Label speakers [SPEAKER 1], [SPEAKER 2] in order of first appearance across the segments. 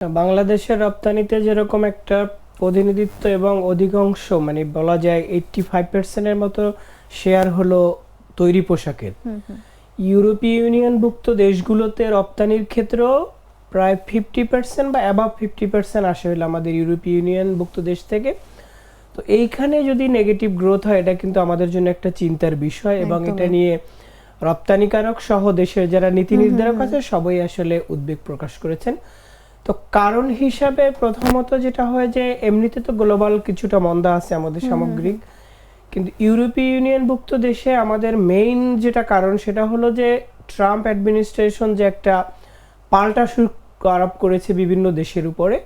[SPEAKER 1] বাংলাদেশের রপ্তানিতে যেরকম একটা প্রতিনিধিত্ব এবং অধিকাংশ মানে বলা যায় 85% মতো শেয়ার হলো তৈরি পোশাকের। ইউরোপীয় ইউনিয়নভুক্ত দেশগুলোতে রপ্তানির ক্ষেত্রেও প্রায় 50% বা অ্যাবাভ 50% আসে হলো আমাদের ইউরোপীয় ইউনিয়নভুক্ত দেশ থেকে। তো এইখানে যদি নেগেটিভ গ্রোথ হয়, এটা কিন্তু আমাদের জন্য একটা চিন্তার বিষয় এবং এটা নিয়ে রপ্তানিকারক সহ দেশের যারা নীতি নির্ধারক আছে সবাই আসলে উদ্বেগ প্রকাশ করেছেন। তো কারণ হিসাবে প্রথমত যেটা হয় যে এমনিতে তো গ্লোবাল কিছুটা মন্দা আছে আমাদের সামগ্রিক, কিন্তু ইউরোপীয় ইউনিয়নভুক্ত দেশে আমাদের মেইন যেটা কারণ সেটা হলো যে ট্রাম্প অ্যাডমিনিস্ট্রেশন যে একটা পাল্টা শুল্ক আরোপ করেছে বিভিন্ন দেশের উপরে,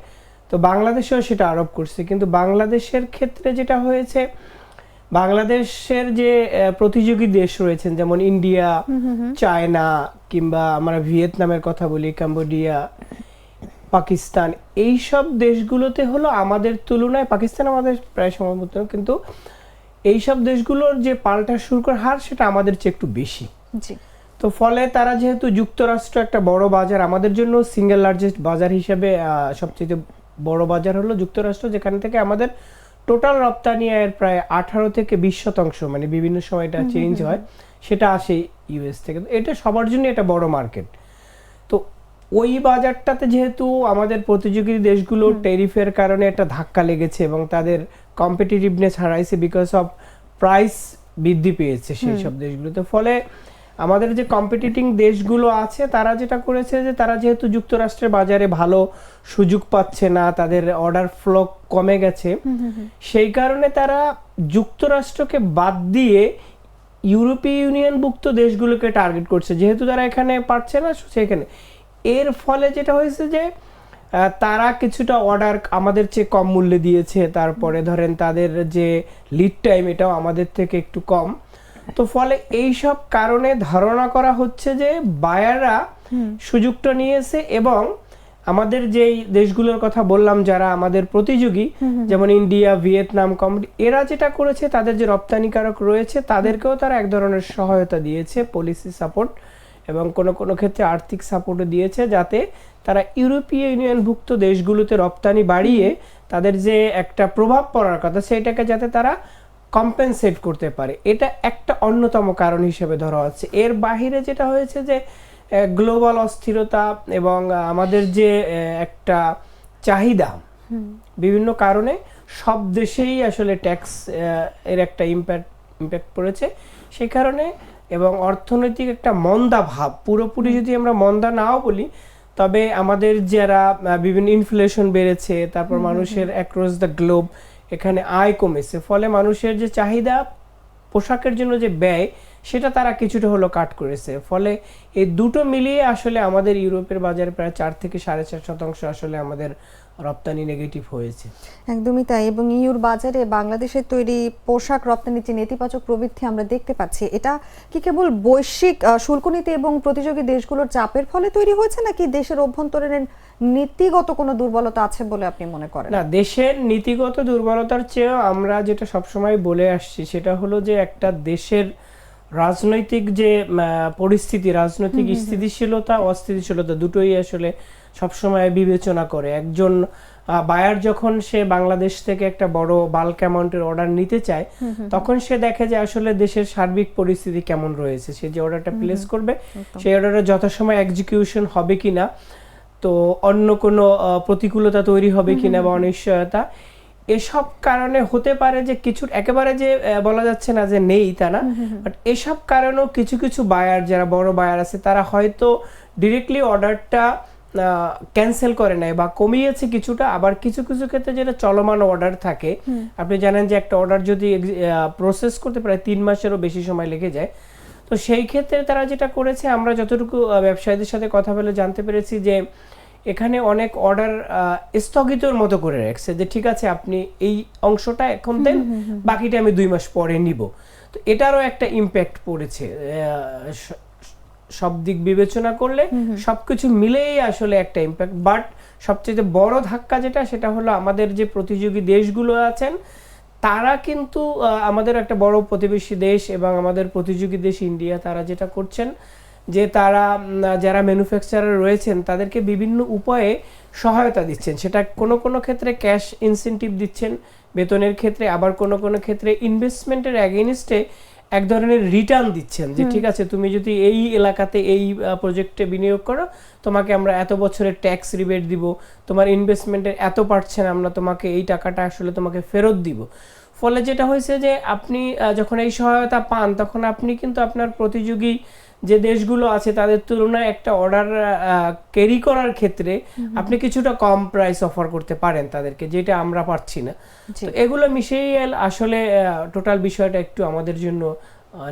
[SPEAKER 1] তো বাংলাদেশেও সেটা আরোপ করছে। কিন্তু বাংলাদেশের ক্ষেত্রে যেটা হয়েছে, বাংলাদেশের যে প্রতিযোগী দেশ রয়েছেন যেমন ইন্ডিয়া, চায়না, কিংবা আমরা ভিয়েতনামের কথা বলি, কম্বোডিয়া, পাকিস্তান, এই সব দেশগুলোতে হলো আমাদের তুলনায়, পাকিস্তান আমাদের প্রায় সমানমত, কিন্তু এই সব দেশগুলোর যে পাল্টা শুল্কের হার সেটা আমাদের চেয়ে একটু বেশি। তো ফলে তারা যেহেতু যুক্তরাষ্ট্র একটা বড় বাজার, আমাদের জন্য সিঙ্গেল লার্জেস্ট বাজার হিসেবে সবচেয়ে বড় বাজার হলো যুক্তরাষ্ট্র, যেখান থেকে আমাদের টোটাল রপ্তানি আয়ের প্রায় 18 থেকে 20% মানে বিভিন্ন সময় এটা চেঞ্জ হয়, সেটা আসে ইউএস থেকে। এটা সবার জন্য এটা বড় মার্কেট। তো ওই বাজারটাতে যেহেতু আমাদের প্রতিযোগী দেশগুলো ট্যারিফের কারণে একটা ধাক্কা লেগেছে এবং তাদের কম্পিটিটিভনেস হারাইছে, বিকজ অফ প্রাইস বৃদ্ধি পেয়েছে সেই সব দেশগুলোতে। ফলে আমাদের যে কম্পিটিটিং দেশগুলো আছে তারা যেটা করেছে যে তারা যেহেতু যুক্তরাষ্ট্রের বাজারে ভালো সুযোগ পাচ্ছে না, তাদের অর্ডার ফ্লো কমে গেছে, সেই কারণে তারা যুক্তরাষ্ট্রকে বাদ দিয়ে ইউরোপীয় ইউনিয়নভুক্ত দেশগুলোকে টার্গেট করছে, যেহেতু তারা এখানে পারছে না সেখানে। এর ফলে যেটা হয়েছে যে তারা কিছুটা অর্ডার আমাদের চেয়ে কম মূল্যে দিয়েছে, তারপরে ধরেন তাদের যে লিড টাইম এটাও আমাদের থেকে একটু কম। তো ফলে এই সব কারণে ধারণা করা হচ্ছে যে বায়াররা সুযোগটা নিয়েছে এবং আমাদের যেই দেশগুলোর কথা বললাম যারা আমাদের প্রতিযোগী, যেমন ইন্ডিয়া, ভিয়েতনাম, এরা যেটা করেছে, তাদের যে রপ্তানিকারক রয়েছে তাদেরকেও তারা এক ধরনের সহায়তা দিয়েছে, পলিসি সাপোর্ট এবং কোনো কোনো ক্ষেত্রে আর্থিক সাপোর্টও দিয়েছে, যাতে তারা ইউরোপীয় ইউনিয়নভুক্ত দেশগুলোতে রপ্তানি বাড়িয়ে তাদের যে একটা প্রভাব পড়ার কথা সেটাকে যাতে তারা কম্পেনসেট করতে পারে। এটা একটা অন্যতম কারণ হিসেবে ধরা হচ্ছে। এর বাহিরে যেটা হয়েছে যে গ্লোবাল অস্থিরতা এবং আমাদের যে একটা চাহিদা, বিভিন্ন কারণে সব দেশেই আসলে ট্যাক্স এর একটা ইম্প্যাক্ট পড়েছে সেই কারণে, এবং অর্থনৈতিক একটা মন্দা ভাব, পুরোপুরি যদি আমরা মন্দা নাও বলি, তবে আমাদের যারা বিভিন্ন ইনফ্লেশন বেড়েছে, তারপর মানুষের অ্যাক্রস দ্য গ্লোব এখানে আয় কমেছে, ফলে মানুষের যে চাহিদা, পোশাকের জন্য যে ব্যয়, সেটা তারা কিছুটা হলো কাট করেছে। ফলে এই দুটো মিলিয়ে আসলে আমাদের ইউরোপের বাজারে প্রায় 4 থেকে 4.5% আসলে আমাদের রপ্তানি নেগেটিভ হয়েছে।
[SPEAKER 2] একদমই তাই। এবং ইউর বাজারে বাংলাদেশের তৈরি পোশাক রপ্তানির যে নেতিবাচক প্রবৃদ্ধি আমরা দেখতে পাচ্ছি, এটা কি কেবল বৈশ্বিক শুল্ক নীতি এবং প্রতিযোগী দেশগুলোর চাপের ফলে তৈরি হয়েছে, নাকি দেশের অভ্যন্তরীণ নীতিগত কোনো দুর্বলতা আছে বলে আপনি মনে করেন?
[SPEAKER 1] না, দেশের নীতিগত দুর্বলতার চেয়েও আমরা যেটা সবসময় বলে আসছি সেটা হলো যে একটা দেশের রাজনৈতিক যে পরিস্থিতি, রাজনৈতিক স্থিতিশীলতা, অস্থিতিশীলতা দুটোই আসলে সবসময় বিবেচনা করে। একজন বায়ার যখন সে বাংলাদেশ থেকে একটা বড় বাল্ক অ্যামাউন্টের অর্ডার নিতে চায়, তখন সে দেখে যে আসলে দেশের সার্বিক পরিস্থিতি কেমন রয়েছে, সে যে অর্ডারটা প্লেস করবে সেই অর্ডারটা যথাসময় এক্সিকিউশন হবে কিনা, তো অন্য কোনো প্রতিকূলতা তৈরি হবে কিনা বা অনিশ্চয়তা, এসব কারণে হতে পারে যে কিছু, একেবারে যে বলা যাচ্ছে না যে নেই তা না, বাট এসব কারণেও কিছু কিছু বায়ার, যারা বড় বায়ার আছে, তারা হয়তো ডিরেক্টলি অর্ডারটা ক্যান্সেল করে নেয় বা কমিয়েছে কিছুটা। আবার কিছু কিছু ক্ষেত্রে যেটা চলমান অর্ডার থাকে, আপনি জানেন যে একটা অর্ডার যদি প্রসেস করতে প্রায় 3 মাসেরও বেশি সময় লেগে যায়, তো সেই ক্ষেত্রে তারা যেটা করেছে, আমরা যতটুকু ব্যবসায়ীদের সাথে কথা বলে জানতে পেরেছি যে এখানে অনেক অর্ডার স্থগিতর মতো করে রাখছে, যে ঠিক আছে আপনি এই অংশটা এখন দেন, বাকিটা আমি 2 মাস পরে নিব। তো এটারও একটা ইম্প্যাক্ট পড়েছে। সব দিক বিবেচনা করলে সবকিছু মিলেই আসলে একটা ইম্প্যাক্ট। বাট সবচেয়ে বড় ধাক্কা যেটা, সেটা হলো আমাদের যে প্রতিযোগী দেশগুলো আছেন তারা কিন্তু আমাদের একটা বড় প্রতিবেশী দেশ এবং আমাদের প্রতিযোগী দেশ ইন্ডিয়া, তারা যেটা করছেন যে তারা যারা ম্যানুফ্যাকচারার রয়েছেন তাদেরকে বিভিন্ন উপায়ে সহায়তা দিচ্ছেন, সেটা কোনো কোনো ক্ষেত্রে ক্যাশ ইনসেন্টিভ দিচ্ছেন বেতনের ক্ষেত্রে, আবার কোনো কোনো ক্ষেত্রে ইনভেস্টমেন্টের অ্যাগেইনস্টে এক ধরনের রিটার্ন দিচ্ছেন যে ঠিক আছে তুমি যদি এই এলাকাতে এই প্রজেক্টে বিনিয়োগ করো তোমাকে আমরা এত বছরের ট্যাক্স রিবেট দিব, তোমার ইনভেস্টমেন্টের এত পার্সেন্ট আমরা তোমাকে এই টাকাটা আসলে তোমাকে ফেরত দিব। ফলে যেটা হয়েছে যে আপনি যখন এই সহায়তা পান তখন আপনি কিন্তু আপনার প্রতিযোগী যে দেশগুলো আছে তাদের তুলনায় একটা অর্ডার ক্যারি করার ক্ষেত্রে আপনি কিছুটা কম প্রাইস অফার করতে পারেন তাদেরকে, যেটা আমরা পারছি না। তো এগুলো মিশেই আসলে টোটাল বিষয়টা একটু আমাদের জন্য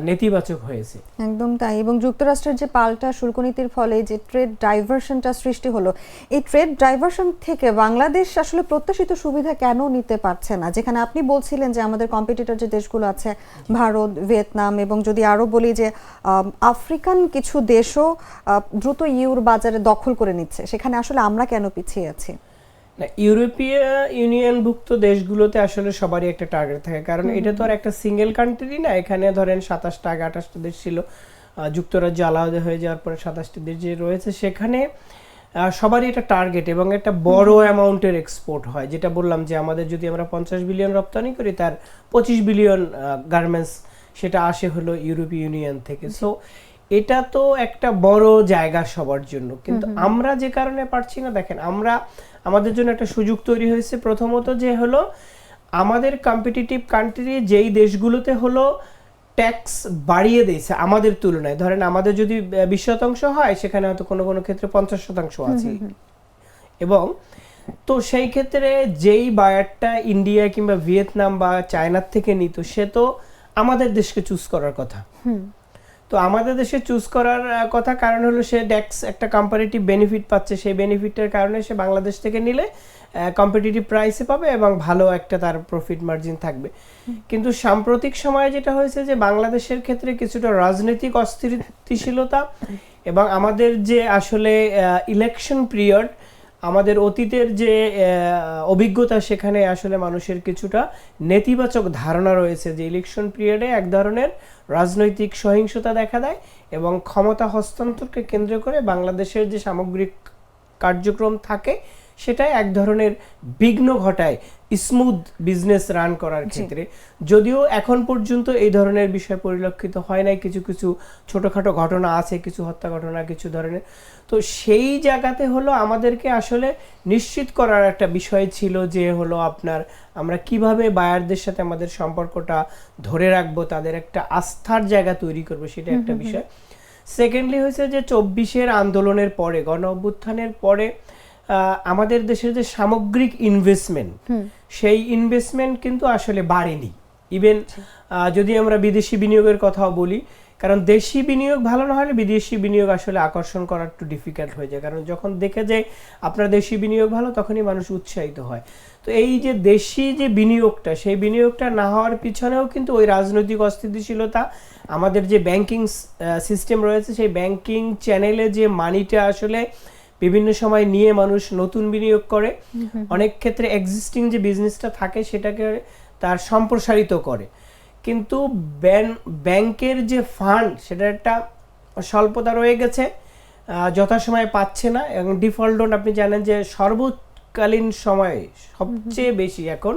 [SPEAKER 1] নেতিবাচক হয়েছে।
[SPEAKER 2] একদম তাই। এবং যুক্তরাষ্ট্রের যে পাল্টা শুল্ক নীতির ফলে যে ট্রেড ডাইভার্সনটা সৃষ্টি হলো, এই ট্রেড ডাইভার্সন থেকে বাংলাদেশ আসলে প্রত্যাশিত সুবিধা কেন নিতে পারছে না? যেখানে আপনি বলছিলেন যে আমাদের কম্পিটিটর যে দেশগুলো আছে ভারত, ভিয়েতনাম এবং যদি আরো বলি যে আফ্রিকান কিছু দেশও দ্রুত ইউর বাজারে দখল করে নিচ্ছে, সেখানে আসলে আমরা কেন পিছিয়ে আছি?
[SPEAKER 1] না, ইউরোপীয় ইউনিয়নভুক্ত দেশগুলোতে আসলে সবারই একটা টার্গেট থাকে, কারণ এটা তো আর একটা সিঙ্গেল কান্ট্রি না। এখানে ধরেন 27টা 28টা দেশ ছিল, যুক্তরাজ্য আলাদা হয়ে যাওয়ার পরে 27টি দেশ যে রয়েছে সেখানে সবারই একটা টার্গেট এবং একটা বড় অ্যামাউন্টের এক্সপোর্ট হয়। যেটা বললাম যে আমাদের যদি আমরা 50 বিলিয়ন রপ্তানি করি তার 25 বিলিয়ন গার্মেন্টস সেটা আসে হলো ইউরোপীয় ইউনিয়ন থেকে। সো এটা তো একটা বড় জায়গা সবার জন্য, কিন্তু আমরা যে কারণে পারছি না, দেখেন আমরা আমাদের জন্য একটা সুযোগ তৈরি হয়েছে প্রথমত যে হলো আমাদের কম্পিটিটিভ কান্ট্রি যেই দেশগুলোতে হলো ট্যাক্স বাড়িয়ে দিয়েছে আমাদের তুলনায়, ধরেন আমাদের যদি 20% হয় সেখানে হয়তো কোনো কোনো ক্ষেত্রে 50% আছে। এবং তো সেই ক্ষেত্রে যেই বায়ারটা ইন্ডিয়া কিংবা ভিয়েতনাম বা চায়নার থেকে নিত সে তো আমাদের দেশকে চুজ করার কথা। তো আমাদের দেশে চুজ করার কথা কারণ হলো সে ট্যাক্স একটা কম্পারেটিভ বেনিফিট পাচ্ছে, সেই বেনিফিটের কারণে সে বাংলাদেশ থেকে নিলে কম্পিটিটিভ প্রাইসে পাবে এবং ভালো একটা তার প্রফিট মার্জিন থাকবে। কিন্তু সাম্প্রতিক সময়ে যেটা হয়েছে যে বাংলাদেশের ক্ষেত্রে কিছুটা রাজনৈতিক অস্থিতিশীলতা এবং আমাদের যে আসলে ইলেকশন পিরিয়ড, আমাদের অতীতের যে অভিজ্ঞতা সেখানে আসলে মানুষের কিছুটা নেতিবাচক ধারণা রয়েছে যে ইলেকশন পিরিয়ডে এক ধরনের রাজনৈতিক সহিংসতা দেখা দেয় এবং ক্ষমতা হস্তান্তরকে কেন্দ্র করে বাংলাদেশের যে সামগ্রিক কার্যক্রম থাকে সেটা এক ধরনের বিঘ্ন ঘটায় স্মুথ বিজনেস রান করার ক্ষেত্রে। যদিও এখন পর্যন্ত এই ধরনের বিষয় পরিলক্ষিত হয় নাই, কিছু কিছু ছোটখাটো ঘটনা আছে, কিছু হত্যা ঘটনা কিছু ধরনের। তো সেই জায়গাতে হলো আমাদেরকে আসলে নিশ্চিত করার একটা বিষয় ছিল যে হলো আপনার আমরা কিভাবে বায়ারদের সাথে আমাদের সম্পর্কটা ধরে রাখবো, তাদের একটা আস্থার জায়গা তৈরি করবো, সেটা একটা বিষয়। সেকেন্ডলি হয়েছে যে 24-এর আন্দোলনের পরে, গণ অভ্যুত্থানের পরে আমাদের দেশের যে সামগ্রিক ইনভেস্টমেন্ট সেই ইনভেস্টমেন্ট কিন্তু আসলে বাড়েনি। ইভেন যদি আমরা বিদেশি বিনিয়োগের কথাও বলি, কারণ দেশি বিনিয়োগ ভালো না হলে বিদেশি বিনিয়োগ আসলে আকর্ষণ করা একটু ডিফিকাল্ট হয়ে যায়, কারণ যখন দেখে যায় আপনার দেশি বিনিয়োগ ভালো তখনই মানুষ উৎসাহিত হয়। তো এই যে দেশি যে বিনিয়োগটা, সেই বিনিয়োগটা না হওয়ার পিছনেও কিন্তু ওই রাজনৈতিক অস্থিতিশীলতা, আমাদের যে ব্যাংকিং সিস্টেম রয়েছে সেই ব্যাংকিং চ্যানেলে যে মানিটা আসলে বিভিন্ন সময় নিয়ে মানুষ নতুন বিনিয়োগ করে, অনেক ক্ষেত্রে এক্সিস্টিং যে বিজনেসটা থাকে সেটাকে তার সম্প্রসারিত করে, কিন্তু ব্যাংকের যে ফান্ড সেটা একটা স্বল্পতা রয়ে গেছে, যথাসময়ে পাচ্ছে না। এবং ডিফল্ট লোন আপনি জানেন যে সর্বকালীন সময়ে সবচেয়ে বেশি এখন,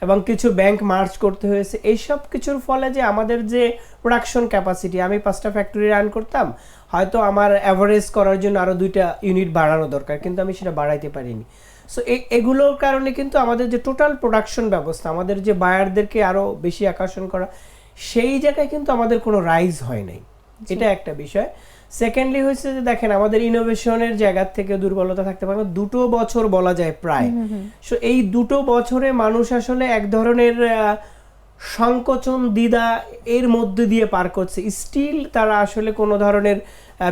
[SPEAKER 1] এবং কিছু ব্যাংক মার্জ করতে হয়েছে। এইসব কিছুর ফলে যে আমাদের যে প্রোডাকশন ক্যাপাসিটি, আমি 5টা ফ্যাক্টরি রান করতাম, হয়তো আমার অ্যাভারেজ করার জন্য আরো 2টা ইউনিট বাড়ানো দরকার, কিন্তু আমি সেটা বাড়াইতে পারিনি। সো এগুলোর কারণে কিন্তু আমাদের যে টোটাল প্রোডাকশন ব্যবস্থা, আমাদের যে বায়ারদেরকে আরো বেশি আকর্ষণ করা, সেই জায়গায় কিন্তু আমাদের কোনো রাইজ হয় নাই, এটা একটা বিষয়। সেকেন্ডলি হয়েছে যে দেখেন আমাদের ইনোভেশনের জায়গা থেকে দুর্বলতা থাকতে পারে, 2 বছর বলা যায় প্রায়। সো এই 2 বছরে মানুষ আসলে এক ধরনের সংকোচন দ্বিধা এর মধ্যে দিয়ে পার করছে, স্টিল তারা আসলে কোনো ধরনের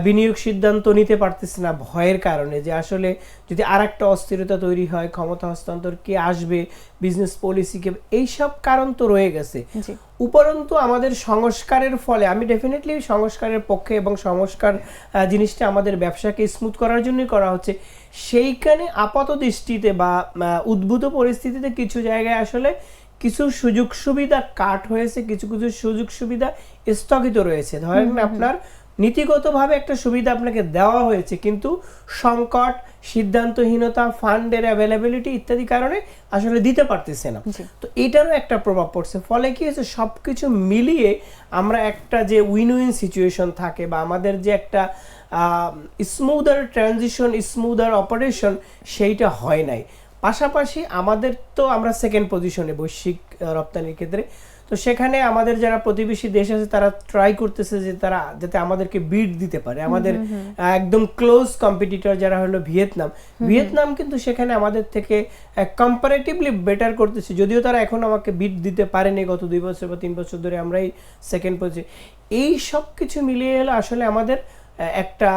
[SPEAKER 1] বিনিয়োগ সিদ্ধান্ত নিতে পারতেছে না ভয়ের কারণে, যে আসলে যদি আরেকটা অস্থিরতা তৈরি হয়, ক্ষমতা হস্তান্তর কে আসবে, বিজনেস পলিসি কে, এইসব কারণ তো রয়ে গেছে। উপরন্তু আমাদের সংস্কারের ফলে, আমি ডেফিনেটলি সংস্কারের পক্ষে, এবং সংস্কার জিনিসটা আমাদের ব্যবসাকে স্মুথ করার জন্যই করা হচ্ছে, সেইখানে আপাত দৃষ্টিতে বা উদ্ভূত পরিস্থিতিতে কিছু জায়গায় আসলে কিছু সুযোগ সুবিধা কাট হয়েছে, কিছু কিছু সুযোগ সুবিধা স্থগিত রয়েছে। ধরেন আপনার নীতিগতভাবে একটা সুবিধা আপনাকে দেওয়া হয়েছে, কিন্তু সংকট, সিদ্ধান্তহীনতা, ফান্ডের অ্যাভেলেবিলিটি ইত্যাদি কারণে আসলে দিতে পারতেছে না। তো এটারও একটা প্রভাব পড়ছে। ফলে কি হয়েছে, সবকিছু মিলিয়ে আমরা একটা যে উইন উইন সিচুয়েশন থাকে বা আমাদের যে একটা স্মুদার ট্রানজিশন, স্মুদার অপারেশন, সেইটা হয় নাই। পাশাপাশি আমাদের তো আমরা সেকেন্ড পজিশনে বৈশ্বিক রপ্তানির ক্ষেত্রে, তো সেখানে আমাদের যারা প্রতিবেশী দেশ আছে তারা ট্রাই করতেছে যে তারা যাতে আমাদেরকে বিট দিতে পারে। আমাদের একদম ক্লোজ কম্পিটিটর যারা হলো ভিয়েতনাম কিন্তু সেখানে আমাদের থেকে কম্পারেটিভলি বেটার করতেছে, যদিও তারা এখন আমাকে বিট দিতে পারেনি গত 2 বছর বা 3 বছর ধরে আমরাই সেকেন্ড পজিশন। এই সব কিছু মিলিয়ে এলে আসলে আমাদের একটা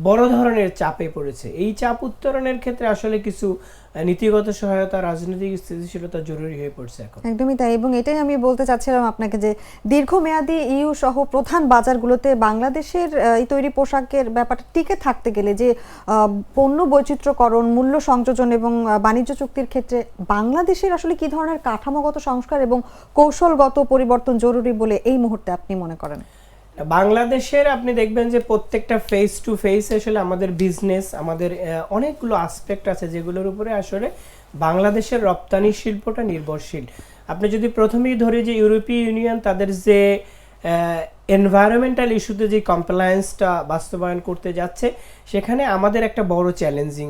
[SPEAKER 1] বড় ধরনের চাপে পড়েছে। এই চাপ উত্তরণের ক্ষেত্রে আসলে কিছু নীতিগত সহায়তা, রাজনৈতিক স্থিতিশীলতা জরুরি হয়ে পড়ছে এখন।
[SPEAKER 2] একদমই তাই, এবং এটাই আমি বলতে চাচ্ছিলাম আপনাকে যে দীর্ঘমেয়াদী ইইউ সহ প্রধান বাজারগুলোতে বাংলাদেশের এই তৈরি পোশাকের ব্যাপারটা টিকে থাকতে গেলে যে পণ্য বৈচিত্র্যকরণ, মূল্য সংযোজন এবং বাণিজ্য চুক্তির ক্ষেত্রে বাংলাদেশের আসলে কি ধরনের কাঠামোগত সংস্কার এবং কৌশলগত পরিবর্তন জরুরি বলে এই মুহূর্তে আপনি মনে করেন?
[SPEAKER 1] বাংলাদেশের আপনি দেখবেন যে প্রত্যেকটা ফেস টু ফেস আসলে আমাদের বিজনেস, আমাদের অনেকগুলো আসপেক্ট আছে যেগুলোর উপরে আসলে বাংলাদেশের রপ্তানি শিল্পটা নির্ভরশীল। আপনি যদি প্রথমেই ধরে যে ইউরোপীয় ইউনিয়ন তাদের যে এনভায়রনমেন্টাল ইস্যুতে যে কমপ্লায়েন্সটা বাস্তবায়ন করতে যাচ্ছে, সেখানে আমাদের একটা বড় চ্যালেঞ্জিং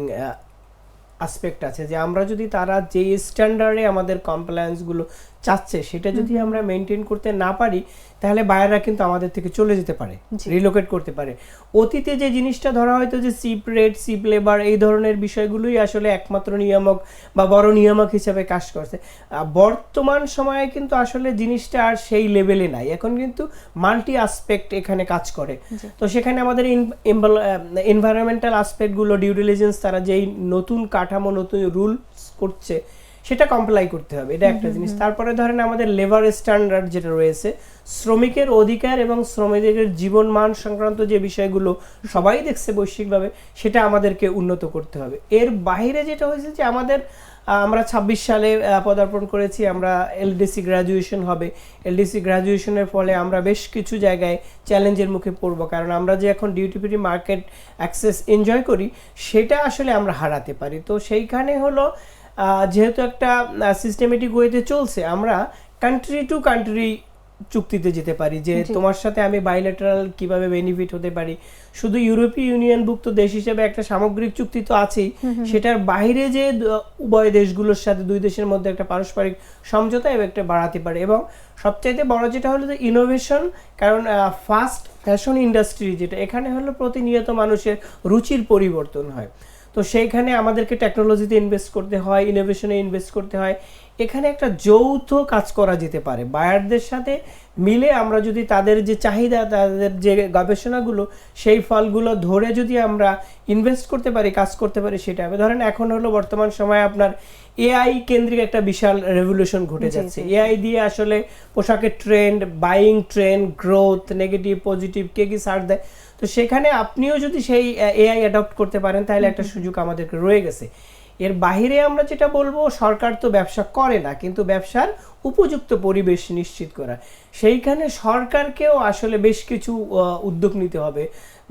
[SPEAKER 1] আসপেক্ট আছে যে আমরা যদি তারা যে স্ট্যান্ডার্ডে আমাদের কমপ্লায়েন্সগুলো চাচ্ছে সেটা যদি আমরা মেনটেন করতে না পারি, তাহলে বায়াররা কিন্তু আমাদের থেকে চলে যেতে পারে, রিলোকেট করতে পারে। অতীতে যে জিনিসটা ধরা হয়তো যে চিপ রেট, চিপ লেবার, এই ধরনের বিষয়গুলোই আসলে একমাত্র নিয়ামক বা বড় নিয়ামক হিসেবে কাজ করছে। বর্তমান সময়ে কিন্তু আসলে জিনিসটা আর সেই লেভেলে নাই, এখন কিন্তু মাল্টি আসপেক্ট এখানে কাজ করে। তো সেখানে আমাদের এনভায়রনমেন্টাল আসপেক্টগুলো, ডিউ ডিলিজেন্স, তারা যেই নতুন কাঠামো, নতুন রুলস করছে সেটা কমপ্লাই করতে হবে, এটা একটা জিনিস। তারপরে ধরেন আমাদের লেবার স্ট্যান্ডার্ড যেটা রয়েছে, শ্রমিকের অধিকার এবং শ্রমিকের জীবন মান সংক্রান্ত যে বিষয়গুলো সবাই দেখছে বৈশ্বিকভাবে, সেটা আমাদেরকে উন্নত করতে হবে। এর বাইরে যেটা হয়েছে যে আমরা 26 সালে পদার্পণ করেছি, আমরা এলডিসি গ্র্যাজুয়েশন হবে। এলডিসি গ্র্যাজুয়েশনের ফলে আমরা বেশ কিছু জায়গায় চ্যালেঞ্জের মুখে পড়বো, কারণ আমরা যে এখন duty free market access enjoy করি সেটা আসলে আমরা হারাতে পারি। তো সেইখানে হলো যেহেতু একটা সিস্টেমেটিক ওয়েতে চলছে, আমরা কান্ট্রি টু কান্ট্রি চুক্তিতে যেতে পারি যে তোমার সাথে আমি বাইলেটারাল কিভাবে বেনিফিট হতে পারি। শুধু ইউরোপীয় ইউনিয়নভুক্ত দেশ হিসেবে একটা সামগ্রিক চুক্তি তো আছেই, সেটার বাইরে যে উভয় দেশগুলোর সাথে দুই দেশের মধ্যে একটা পারস্পরিক সমঝোতা এবং একটা বাড়াতে পারে। এবং সবচাইতে বড় যেটা হলো যে ইনোভেশন, কারণ ফাস্ট ফ্যাশন ইন্ডাস্ট্রি যেটা, এখানে হলো প্রতিনিয়ত মানুষের রুচির পরিবর্তন হয়। তো সেইখানে আমাদেরকে টেকনোলজিতে ইনভেস্ট করতে হয়, ইনোভেশনে ইনভেস্ট করতে হয়। এখানে একটা যৌথ কাজ করা যেতে পারে বায়ারদের সাথে মিলে। আমরা যদি তাদের যে চাহিদা, তাদের যে গবেষণাগুলো, সেই ফলগুলো ধরে যদি আমরা ইনভেস্ট করতে পারি, কাজ করতে পারি, সেটা হবে। ধরেন এখন হলো বর্তমান সময়ে আপনার এআই কেন্দ্রিক একটা বিশাল রেভলিউশন ঘটে যাচ্ছে। এআই দিয়ে আসলে পোশাকের trend, buying trend, growth, negative, positive, কে কি সার দেয়। তো সেখানে আপনিও যদি সেই এআই অ্যাডপ্ট করতে পারেন, তাহলে একটা সুযোগ আমাদেরকে রয়ে গেছে। এর বাইরে আমরা যেটা বলবো, সরকার তো ব্যবসা করে না, কিন্তু ব্যবসার উপযুক্ত পরিবেশ নিশ্চিত করা, সেইখানে সরকারকেও আসলে বেশ কিছু উদ্যোগ নিতে হবে।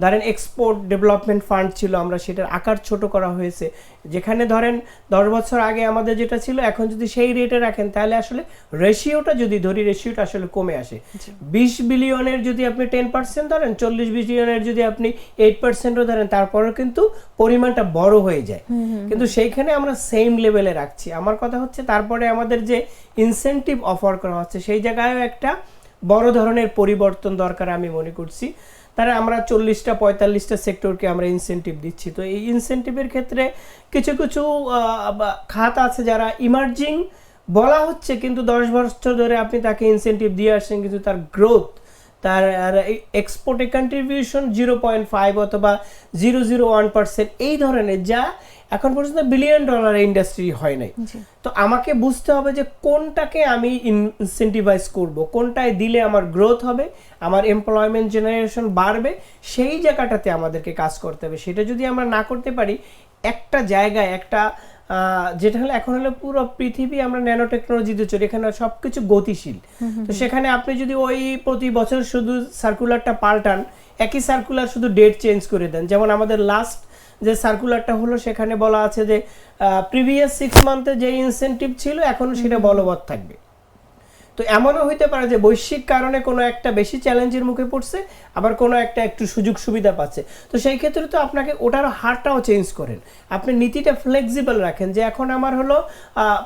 [SPEAKER 1] ধরেন এক্সপোর্ট ডেভেলপমেন্ট ফান্ড ছিল, আমরা সেটার আকার ছোট করা হয়েছে। যেখানে ধরেন 10 বছর আগে আমাদের যেটা ছিল, এখন যদি সেই রেটে রাখেন তাহলে আসলে রেশিওটা যদি ধরি, রেশিওটা আসলে কমে আসে। 20 বিলিয়নের যদি আপনি 10% ধরেন, 40 বিলিয়নের যদি আপনি 8%ও ধরেন, তারপরেও কিন্তু পরিমাণটা বড় হয়ে যায়। কিন্তু সেইখানে আমরা সেম লেভেলে রাখছি। আমার কথা হচ্ছে তারপরে আমাদের যে ইনসেনটিভ অফার করা হচ্ছে, সেই জায়গায়ও একটা বড় ধরনের পরিবর্তন দরকার আমি মনে করছি। তারা আমরা 40টা 45টা সেক্টরকে আমরা ইনসেনটিভ দিচ্ছি। তো এই ইনসেনটিভের ক্ষেত্রে কিছু কিছু খাত আছে যারা ইমার্জিং বলা হচ্ছে, কিন্তু 10 বছর ধরে আপনি তাকে ইনসেনটিভ দিয়ে আসছেন, কিন্তু তার গ্রোথ, তার এক্সপোর্টে কন্ট্রিবিউশন 0.5 অথবা 0.01%, এই ধরনের, যা এখন পর্যন্ত $1 বিলিয়ন ইন্ডাস্ট্রি হয় নাই। তো আমাকে বুঝতে হবে যে কোনটাকে আমি ইনসেন্টিভাইজ করব, কোনটায় দিলে আমার গ্রোথ হবে, আমার এমপ্লয়মেন্ট জেনারেশন বাড়বে, সেই জায়গাটাতে আমাদেরকে কাজ করতে হবে। সেটা যদি আমরা না করতে পারি, একটা জায়গায় একটা যেটা হলো এখন হলো পুরো পৃথিবী আমরা ন্যানো টেকনোলজিতে চলি, এখানে সবকিছু গতিশীল। তো সেখানে আপনি যদি ওই প্রতি বছর শুধু সার্কুলারটা পাল্টান, একই সার্কুলার শুধু ডেট চেঞ্জ করে দেন। যেমন আমাদের লাস্ট যে সার্কুলারটা হলো সেখানে বলা আছে যে প্রিভিয়াস 6 মান্থে যে ইনসেনটিভ ছিল এখনো সেটা বলবৎ থাকবে। তো এমনও হইতে পারে যে বৈশ্বিক কারণে কোনো একটা বেশি চ্যালেঞ্জের মুখে পড়ছে, আবার কোনো একটা একটু সুযোগ সুবিধা পাচ্ছে, তো সেই ক্ষেত্রে তো আপনাকে ওটার হারটাও চেঞ্জ করেন, আপনি নীতিটা ফ্লেক্সিবল রাখেন যে এখন আমার হলো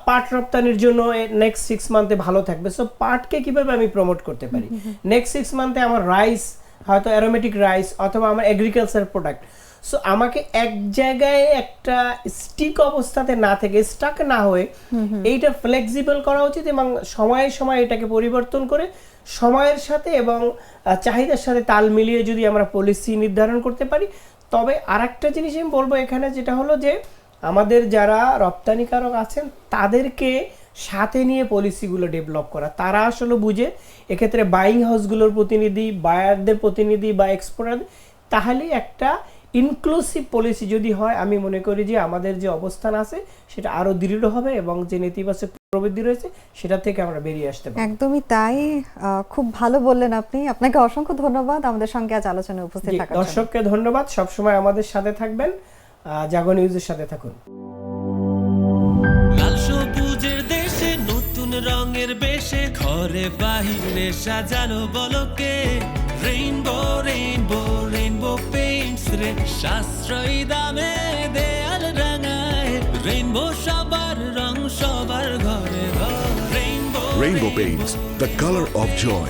[SPEAKER 1] পাট রপ্তানির জন্য নেক্সট 6 মান্থে ভালো থাকবে, সো পাটকে কিভাবে আমি প্রমোট করতে পারি, নেক্সট 6 মান্থে আমার রাইস, হয়তো অ্যারোমেটিক রাইস অথবা আমার এগ্রিকালচার প্রোডাক্ট। সো আমাকে এক জায়গায় একটা স্টিক অবস্থাতে না থেকে, স্টাক না হয়ে এইটা ফ্লেক্সিবল করা উচিত এবং সময়ে সময়ে এটাকে পরিবর্তন করে সময়ের সাথে এবং চাহিদার সাথে তাল মিলিয়ে যদি আমরা পলিসি নির্ধারণ করতে পারি। তবে আরেকটা জিনিস আমি বলবো এখানে, যেটা হলো যে আমাদের যারা রপ্তানিকারক আছেন তাদেরকে সাথে নিয়ে পলিসিগুলো ডেভেলপ করা, তারা আসলে বুঝে এক্ষেত্রে বাইং হাউসগুলোর প্রতিনিধি, বায়ারদের প্রতিনিধি বা এক্সপোর্টার, তাহলে একটা ইনক্লুসিভ পলিসি যদি হয়, আমি মনে করি যে আমাদের যে অবস্থান আছে সেটা আরো দৃঢ় হবে এবং যে নেতিবাচক প্রবৃদ্ধি রয়েছে সেটা থেকে আমরা বেরিয়ে আসতে পারবো।
[SPEAKER 2] একদমই তাই, খুব ভালো বললেন আপনি। আপনাকে অসংখ্য ধন্যবাদ আমাদের সঙ্গে আজ আলোচনায় উপস্থিত থাকার জন্য।
[SPEAKER 1] দর্শককে ধন্যবাদ, সবসময় আমাদের সাথে থাকবেন, জাগো নিউজের সাথে থাকুন।
[SPEAKER 3] লাল সবুজের দেশে নতুন রঙের বেশে ঘরে বাহিরে সাজানো বলকে রেইনবো রেইনবো রেইনবো পেইন্টস রে সাশ্রয়ী দামে দেয়াল রাঙায় রেইনবো সবার রং সবার ঘরে ঘর rainbow
[SPEAKER 4] Rainbow Paints, the color of joy.